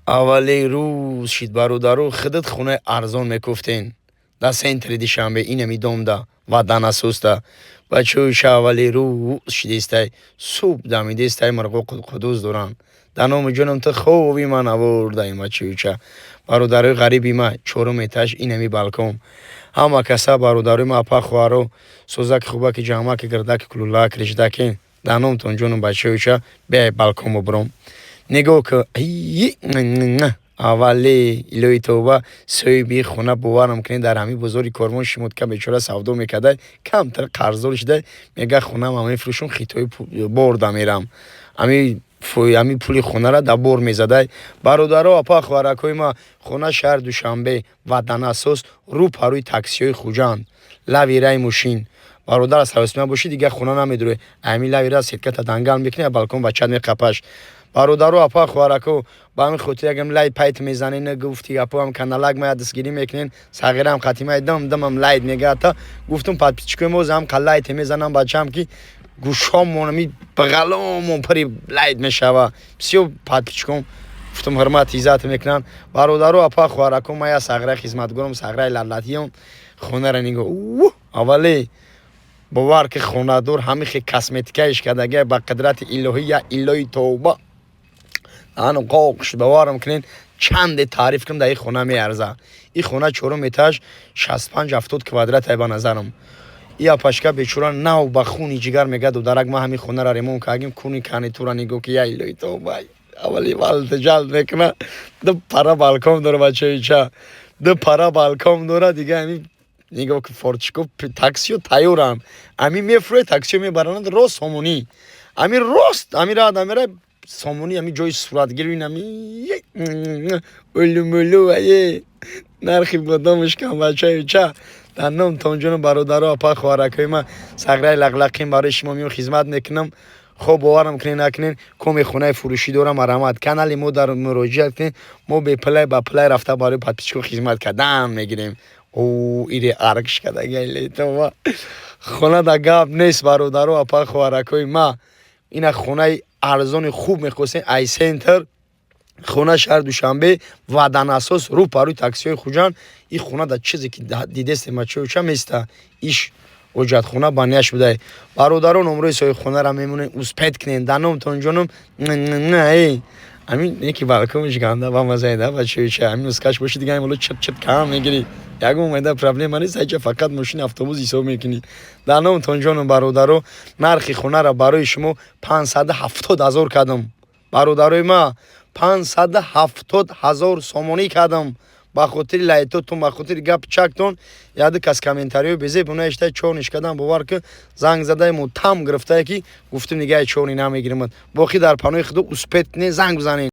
اولی روز شید برادرو خودت خونه ارزان میکفتین در سنتر دیشنبه اینمی دومده و داناسوسته بچه‌وش اولی روز شیدیسته صبح دمیدیسته مرغو قدوز دوران دانم جونم تو خوبی من آورده این بچه‌وچه برادرای غریبی ما چهارم اتاج اینمی بالکن همه کسا برادرای ما پخوارو سوزک خوبه که جامعه که گردک کلولا کرشده که دانم تون جونم بچه‌وچه به بالکن برم نگاه که اولی الهی توبه سوی خونه بوارم کنی در همی بزرگی کرمان شمود که بیچاره سودا میکده کمتر قرضول شده میگه خونه ما میفروشون خیتوی برده میرم امی پولی خونه را در بر میزده برادرها اپا خوارکوی ما خونه شهر دوشنبه و داناسوس رو پروی تاکسی های خوجان لویرای موشین برادر از حواسمه باشی دیگه خونه نمیدوره امی لویرا سیتکت دنگل میکنه بالکن بچه میقپش برادرو اپا خوارکو با همین خاطر اگم لای پایت میزنین گفتی اپا هم کانالاگ ما دستگیری میکنین صغیرم خاتمه دم لایت میگه تا گفتم پات پیچکوی موز هم کلایت میزنم بچم کی گوشام مونمی بغلام پری لایت میشوه بسیار پات پیچکم گفتم حرمت عزت میکنن برادرو اپا خوارکو ما یا صغیر خدمتگارم صغیر لالاتیم خونه را نگو اولی باور که خونه دور همیشه کسمتیکایش کردگه با قدرت الهی یا الهی توبه آنو قاقش باورم کنین چند تعریف کنم در این خونه میارزه این خونه چهارم اتاج 65 70 کوادرات به نظرم یا پشکا بیچاره نو بخونی جگر میگه دو درک ما همین خونه را ریمون کردیم کونی کانی تو را نگو که یا الهی توبه اولی والت جلد میکنه دو پرا بالکن داره بچه‌وچه دو پرا بالکن داره دیگه همین نگاه که فورچکو تاکسی و تایورم امی میفروه تاکسی میبرند راست همونی امی راست امی را آدم را سامونی امی جای صورت گیرین امی اولو ایه نرخی بودمش کم بچه چه دنم تونجون برادرها اپا خوارکای ما صغرای لغلقیم برای شما میون خدمت میکنم خوب باورم کنین نکنین کمی خونه فروشی دارم مرامت کانال ما در مراجعه کنین ما به پلای رفته برای پاتپیچکو خدمت کردن میگیریم او ایره ارکش کده گیلی تو خونه دا گاب نیست برادرو اپا خوارکای ما این خونه ارزان خوب میخواستین ای سنتر خونه شهر دوشنبه و داناسوس رو پروی تاکسی های خوجان این خونه دا چیزی که دیدست بچه‌وچه میسته ایش وجد خونه بانیش بوده برادرو نمره سوی خونه را میمونه اوسپت کنین دانم تون جونم نه همین یکی بالکونش گنده با مزه ده بچه‌وچه همین اسکاش باشه دیگه همین چت کام میگیری یگو اومده پرابلم نیست هیچ فقط ماشین اتوبوس حساب میکنی دانم تون جونم برادرو نرخ خونه را برای شما 570,000 کردم برادرای ما 570,000 سومونی کردم با خاطر لایتتون با خاطر گپ چکتون یاد کس کامنتاریو بزی بونه اشته چونش کردم باور که زنگ زده مو تام گرفته کی گفتم نگاه چونی نمیگیرم باقی در پانوی خود اوسپت نه زنگ بزنین